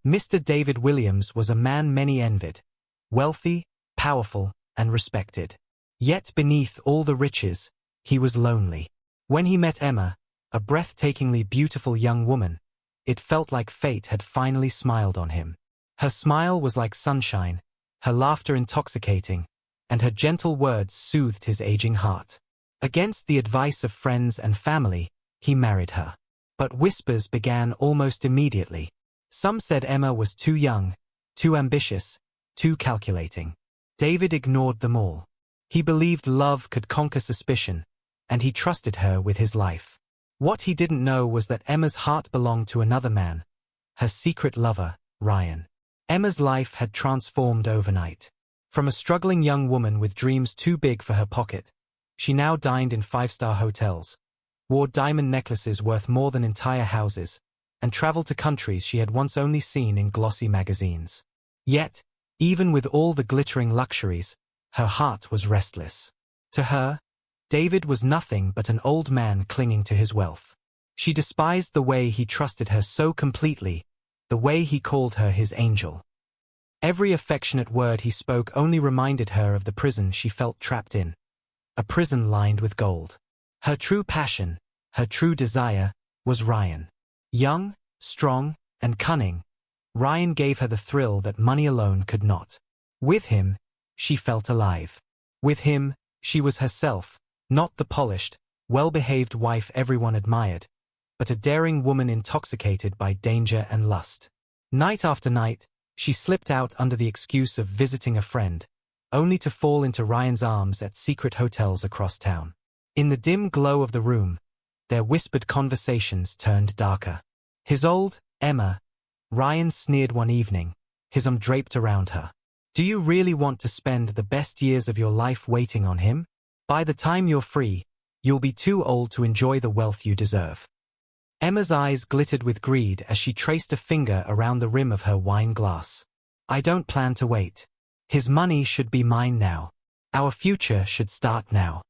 Mr. David Williams was a man many envied, wealthy, powerful, and respected. Yet beneath all the riches, he was lonely. When he met Emma, a breathtakingly beautiful young woman, it felt like fate had finally smiled on him. Her smile was like sunshine, her laughter intoxicating, and her gentle words soothed his aging heart. Against the advice of friends and family, he married her. But whispers began almost immediately. Some said Emma was too young, too ambitious, too calculating. David ignored them all. He believed love could conquer suspicion, and he trusted her with his life. What he didn't know was that Emma's heart belonged to another man, her secret lover, Ryan. Emma's life had transformed overnight. From a struggling young woman with dreams too big for her pocket, she now dined in five-star hotels, wore diamond necklaces worth more than entire houses, and traveled to countries she had once only seen in glossy magazines. Yet, even with all the glittering luxuries, her heart was restless. To her, David was nothing but an old man clinging to his wealth. She despised the way he trusted her so completely, the way he called her his angel. Every affectionate word he spoke only reminded her of the prison she felt trapped in, a prison lined with gold. Her true passion, her true desire, was Ryan. Young, strong, and cunning, Ryan gave her the thrill that money alone could not. With him, she felt alive. With him, she was herself, not the polished, well-behaved wife everyone admired, but a daring woman intoxicated by danger and lust. Night after night, she slipped out under the excuse of visiting a friend, only to fall into Ryan's arms at secret hotels across town. In the dim glow of the room, their whispered conversations turned darker. His old Emma, Ryan sneered one evening, his arm draped around her. Do you really want to spend the best years of your life waiting on him? By the time you're free, you'll be too old to enjoy the wealth you deserve. Emma's eyes glittered with greed as she traced a finger around the rim of her wine glass. I don't plan to wait. His money should be mine now. Our future should start now.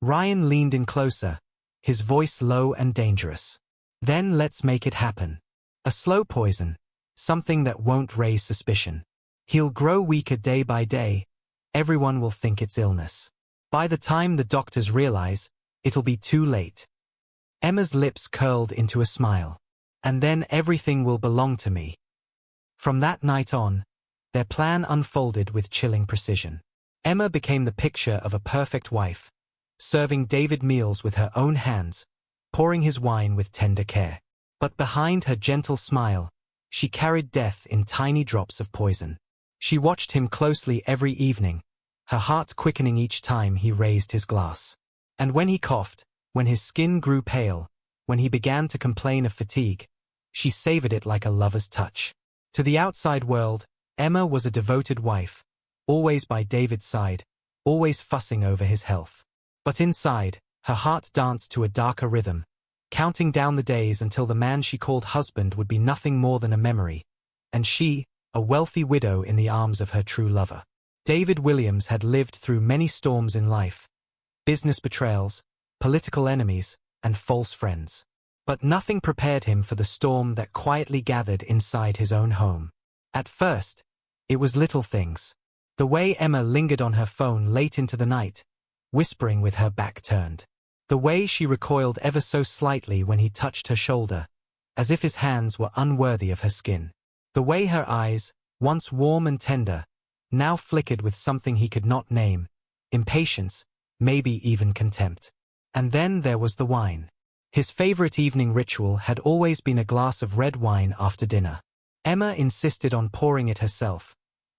Ryan leaned in closer, his voice low and dangerous. Then let's make it happen. A slow poison, something that won't raise suspicion. He'll grow weaker day by day. Everyone will think it's illness. By the time the doctors realize, it'll be too late. Emma's lips curled into a smile. And then everything will belong to me. From that night on, their plan unfolded with chilling precision. Emma became the picture of a perfect wife, serving David meals with her own hands, pouring his wine with tender care. But behind her gentle smile, she carried death in tiny drops of poison. She watched him closely every evening, her heart quickening each time he raised his glass. And when he coughed, when his skin grew pale, when he began to complain of fatigue, she savored it like a lover's touch. To the outside world, Emma was a devoted wife, always by David's side, always fussing over his health. But inside, her heart danced to a darker rhythm, counting down the days until the man she called husband would be nothing more than a memory, and she, a wealthy widow in the arms of her true lover. David Williams had lived through many storms in life, business betrayals, political enemies, and false friends. But nothing prepared him for the storm that quietly gathered inside his own home. At first, it was little things. The way Emma lingered on her phone late into the night, whispering with her back turned. The way she recoiled ever so slightly when he touched her shoulder, as if his hands were unworthy of her skin. The way her eyes, once warm and tender, now flickered with something he could not name, impatience, maybe even contempt. And then there was the wine. His favorite evening ritual had always been a glass of red wine after dinner. Emma insisted on pouring it herself,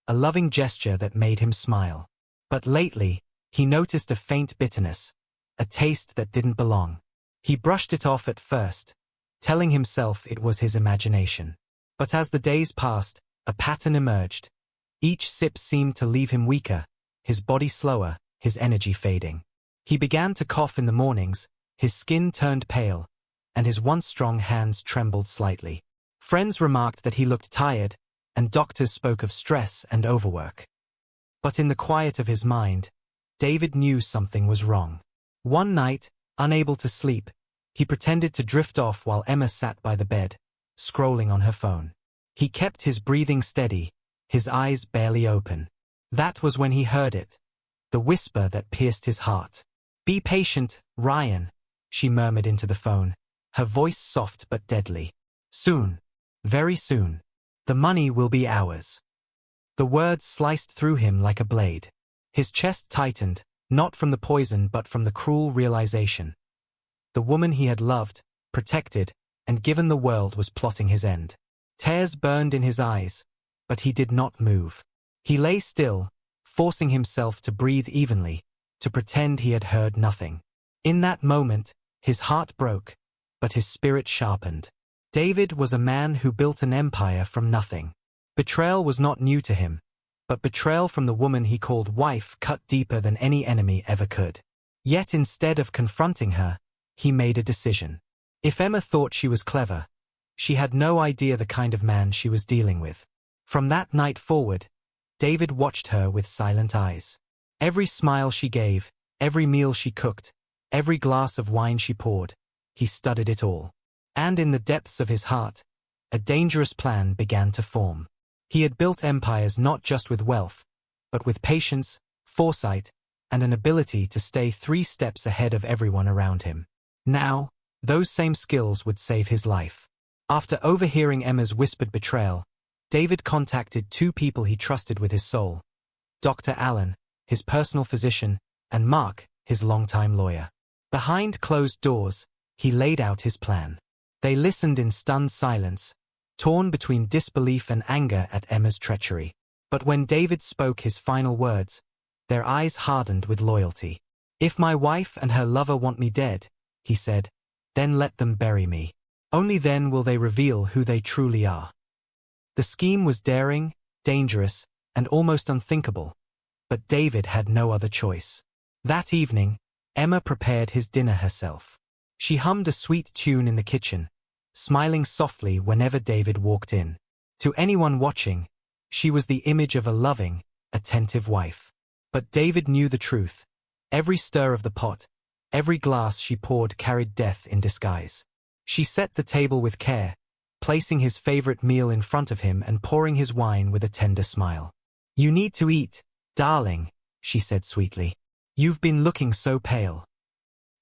a loving gesture that made him smile. But lately, he noticed a faint bitterness, a taste that didn't belong. He brushed it off at first, telling himself it was his imagination. But as the days passed, a pattern emerged. Each sip seemed to leave him weaker, his body slower, his energy fading. He began to cough in the mornings, his skin turned pale, and his once strong hands trembled slightly. Friends remarked that he looked tired, and doctors spoke of stress and overwork. But in the quiet of his mind, David knew something was wrong. One night, unable to sleep, he pretended to drift off while Emma sat by the bed, scrolling on her phone. He kept his breathing steady, his eyes barely open. That was when he heard it, the whisper that pierced his heart. "Be patient, Ryan," she murmured into the phone, her voice soft but deadly. "Soon, very soon, the money will be ours." The words sliced through him like a blade. His chest tightened, not from the poison but from the cruel realization. The woman he had loved, protected, and given the world was plotting his end. Tears burned in his eyes, but he did not move. He lay still, forcing himself to breathe evenly, to pretend he had heard nothing. In that moment, his heart broke, but his spirit sharpened. David was a man who built an empire from nothing. Betrayal was not new to him, but betrayal from the woman he called wife cut deeper than any enemy ever could. Yet instead of confronting her, he made a decision. If Emma thought she was clever, she had no idea the kind of man she was dealing with. From that night forward, David watched her with silent eyes. Every smile she gave, every meal she cooked, every glass of wine she poured, he studied it all. And in the depths of his heart, a dangerous plan began to form. He had built empires not just with wealth, but with patience, foresight, and an ability to stay 3 steps ahead of everyone around him. Now, those same skills would save his life. After overhearing Emma's whispered betrayal, David contacted 2 people he trusted with his soul: Dr. Allen, his personal physician, and Mark, his longtime lawyer. Behind closed doors, he laid out his plan. They listened in stunned silence, torn between disbelief and anger at Emma's treachery. But when David spoke his final words, their eyes hardened with loyalty. "If my wife and her lover want me dead," he said, "then let them bury me. Only then will they reveal who they truly are." The scheme was daring, dangerous, and almost unthinkable, but David had no other choice. That evening, Emma prepared his dinner herself. She hummed a sweet tune in the kitchen, smiling softly whenever David walked in. To anyone watching, she was the image of a loving, attentive wife. But David knew the truth. Every stir of the pot, every glass she poured carried death in disguise. She set the table with care, placing his favorite meal in front of him and pouring his wine with a tender smile. "You need to eat, darling," she said sweetly. "You've been looking so pale."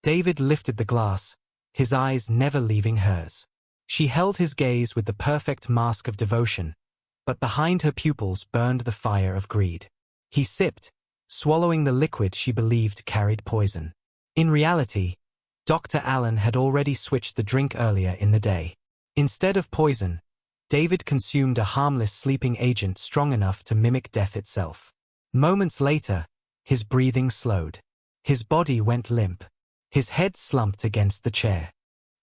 David lifted the glass, his eyes never leaving hers. She held his gaze with the perfect mask of devotion, but behind her pupils burned the fire of greed. He sipped, swallowing the liquid she believed carried poison. In reality, Dr. Allen had already switched the drink earlier in the day. Instead of poison, David consumed a harmless sleeping agent strong enough to mimic death itself. Moments later, his breathing slowed. His body went limp. His head slumped against the chair.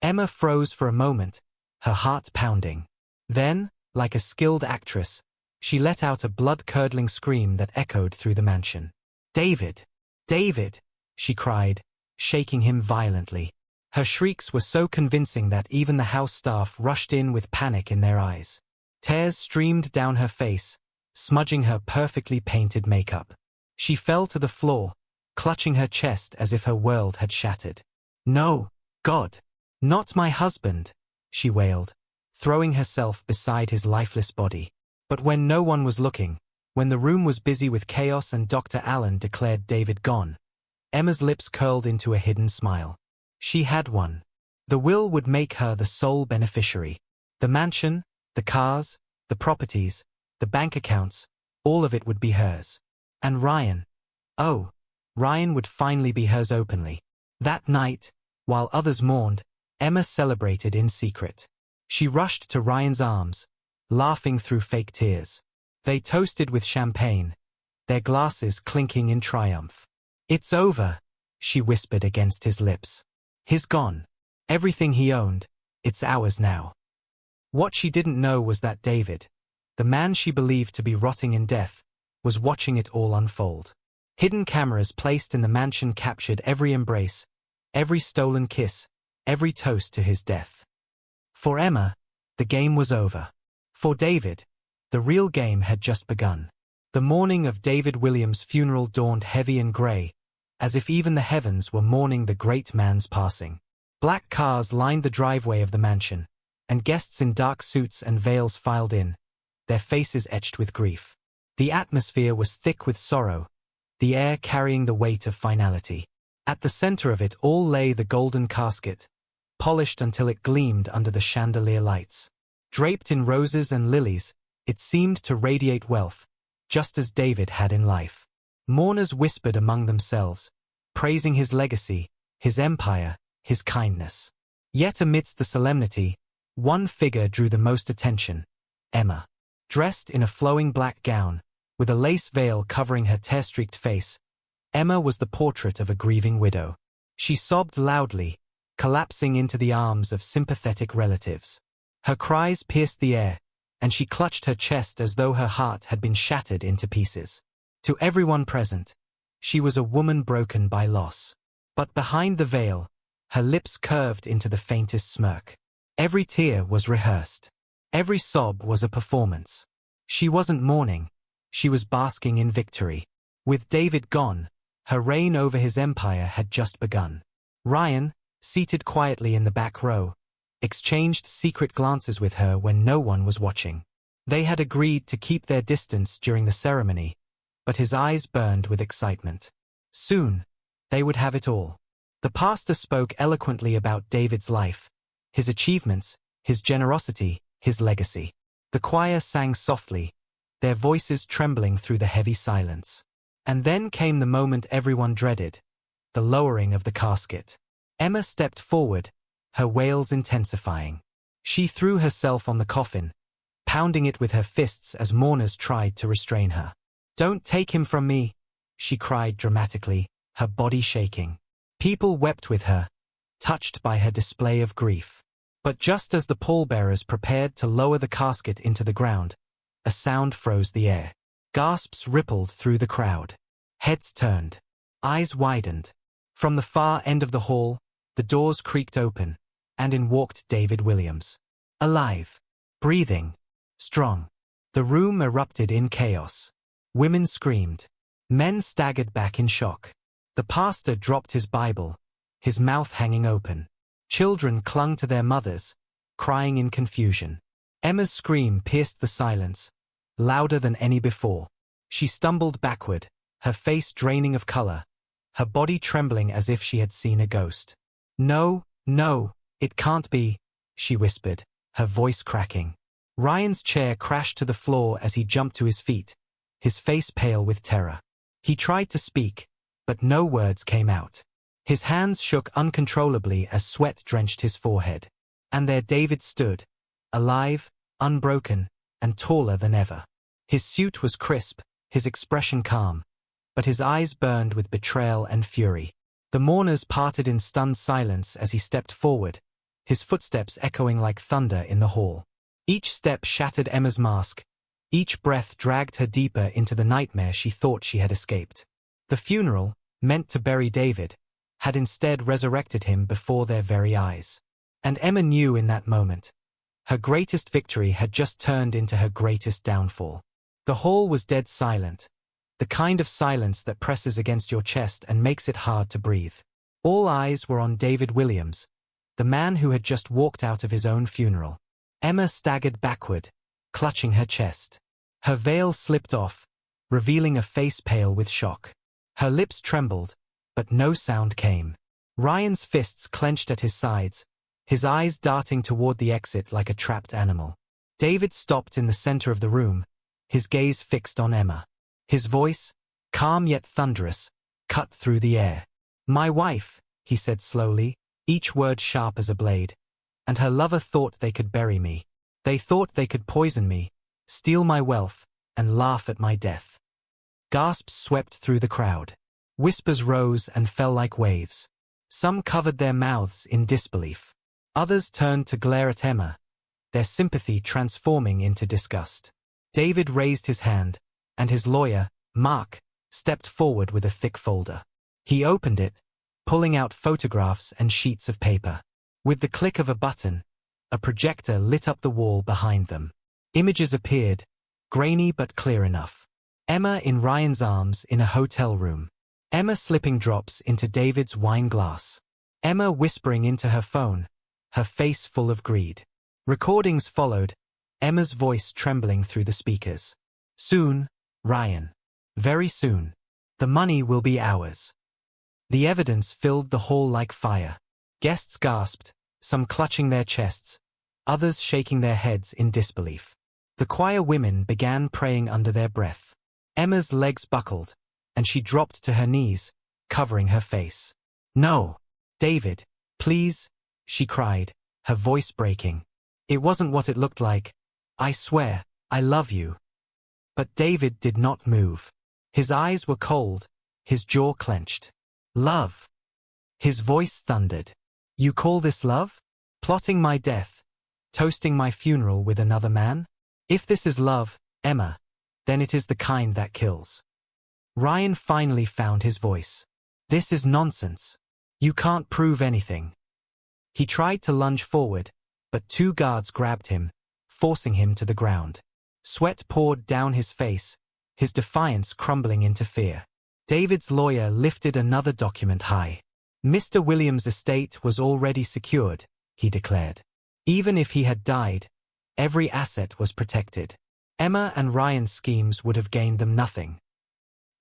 Emma froze for a moment, her heart pounding. Then, like a skilled actress, she let out a blood-curdling scream that echoed through the mansion. "David! David!" she cried, shaking him violently. Her shrieks were so convincing that even the house staff rushed in with panic in their eyes. Tears streamed down her face, smudging her perfectly painted makeup. She fell to the floor, clutching her chest as if her world had shattered. "No, God! Not my husband!" she wailed, throwing herself beside his lifeless body. But when no one was looking, when the room was busy with chaos and Dr. Allen declared David gone, Emma's lips curled into a hidden smile. She had won. The will would make her the sole beneficiary. The mansion, the cars, the properties, the bank accounts, all of it would be hers. And Ryan. Oh, Ryan would finally be hers openly. That night, while others mourned, Emma celebrated in secret. She rushed to Ryan's arms, laughing through fake tears. They toasted with champagne, their glasses clinking in triumph. "It's over," she whispered against his lips. "He's gone. Everything he owned, it's ours now." What she didn't know was that David, the man she believed to be rotting in death, was watching it all unfold. Hidden cameras placed in the mansion captured every embrace, every stolen kiss, every toast to his death. For Emma, the game was over. For David, the real game had just begun. The morning of David Williams' funeral dawned heavy and grey, as if even the heavens were mourning the great man's passing. Black cars lined the driveway of the mansion, and guests in dark suits and veils filed in, their faces etched with grief. The atmosphere was thick with sorrow, the air carrying the weight of finality. At the center of it all lay the golden casket, polished until it gleamed under the chandelier lights. Draped in roses and lilies, it seemed to radiate wealth, just as David had in life. Mourners whispered among themselves, praising his legacy, his empire, his kindness. Yet amidst the solemnity, one figure drew the most attention: Emma. Dressed in a flowing black gown, with a lace veil covering her tear-streaked face, Emma was the portrait of a grieving widow. She sobbed loudly, collapsing into the arms of sympathetic relatives. Her cries pierced the air, and she clutched her chest as though her heart had been shattered into pieces. To everyone present, she was a woman broken by loss. But behind the veil, her lips curved into the faintest smirk. Every tear was rehearsed. Every sob was a performance. She wasn't mourning, she was basking in victory. With David gone, her reign over his empire had just begun. Ryan, seated quietly in the back row, exchanged secret glances with her when no one was watching. They had agreed to keep their distance during the ceremony, but his eyes burned with excitement. Soon, they would have it all. The pastor spoke eloquently about David's life, his achievements, his generosity, his legacy. The choir sang softly, their voices trembling through the heavy silence. And then came the moment everyone dreaded, the lowering of the casket. Emma stepped forward, her wails intensifying. She threw herself on the coffin, pounding it with her fists as mourners tried to restrain her. "Don't take him from me," she cried dramatically, her body shaking. People wept with her, touched by her display of grief. But just as the pallbearers prepared to lower the casket into the ground, a sound froze the air. Gasps rippled through the crowd. Heads turned. Eyes widened. From the far end of the hall, the doors creaked open, and in walked David Williams. Alive, breathing, strong. The room erupted in chaos. Women screamed. Men staggered back in shock. The pastor dropped his Bible, his mouth hanging open. Children clung to their mothers, crying in confusion. Emma's scream pierced the silence, louder than any before. She stumbled backward, her face draining of color, her body trembling as if she had seen a ghost. "No, no, it can't be," she whispered, her voice cracking. Ryan's chair crashed to the floor as he jumped to his feet, his face pale with terror. He tried to speak, but no words came out. His hands shook uncontrollably as sweat drenched his forehead. And there David stood, alive, unbroken, and taller than ever. His suit was crisp, his expression calm, but his eyes burned with betrayal and fury. The mourners parted in stunned silence as he stepped forward, his footsteps echoing like thunder in the hall. Each step shattered Emma's mask, each breath dragged her deeper into the nightmare she thought she had escaped. The funeral, meant to bury David, had instead resurrected him before their very eyes. And Emma knew in that moment, her greatest victory had just turned into her greatest downfall. The hall was dead silent, the kind of silence that presses against your chest and makes it hard to breathe. All eyes were on David Williams, the man who had just walked out of his own funeral. Emma staggered backward, clutching her chest. Her veil slipped off, revealing a face pale with shock. Her lips trembled, but no sound came. Ryan's fists clenched at his sides, his eyes darting toward the exit like a trapped animal. David stopped in the center of the room, his gaze fixed on Emma. His voice, calm yet thunderous, cut through the air. "My wife," he said slowly, each word sharp as a blade, "and her lover thought they could bury me. They thought they could poison me, steal my wealth, and laugh at my death." Gasps swept through the crowd. Whispers rose and fell like waves. Some covered their mouths in disbelief. Others turned to glare at Emma, their sympathy transforming into disgust. David raised his hand, and his lawyer, Mark, stepped forward with a thick folder. He opened it, pulling out photographs and sheets of paper. With the click of a button, a projector lit up the wall behind them. Images appeared, grainy but clear enough. Emma in Ryan's arms in a hotel room. Emma slipping drops into David's wine glass. Emma whispering into her phone, her face full of greed. Recordings followed, Emma's voice trembling through the speakers. Soon, Ryan. Very soon. The money will be ours. The evidence filled the hall like fire. Guests gasped, some clutching their chests, others shaking their heads in disbelief. The choir women began praying under their breath. Emma's legs buckled, and she dropped to her knees, covering her face. No! David, please, she cried, her voice breaking. It wasn't what it looked like. I swear, I love you. But David did not move. His eyes were cold, his jaw clenched. Love. His voice thundered. You call this love? Plotting my death, toasting my funeral with another man? If this is love, Emma, then it is the kind that kills. Ryan finally found his voice. This is nonsense. You can't prove anything. He tried to lunge forward, but two guards grabbed him, forcing him to the ground. Sweat poured down his face, his defiance crumbling into fear. David's lawyer lifted another document high. Mr. Williams' estate was already secured, he declared. Even if he had died, every asset was protected. Emma and Ryan's schemes would have gained them nothing.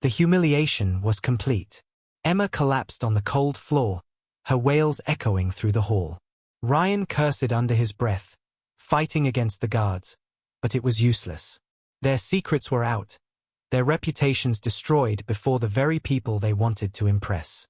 The humiliation was complete. Emma collapsed on the cold floor, her wails echoing through the hall. Ryan cursed under his breath, fighting against the guards, but it was useless. Their secrets were out, their reputations destroyed before the very people they wanted to impress.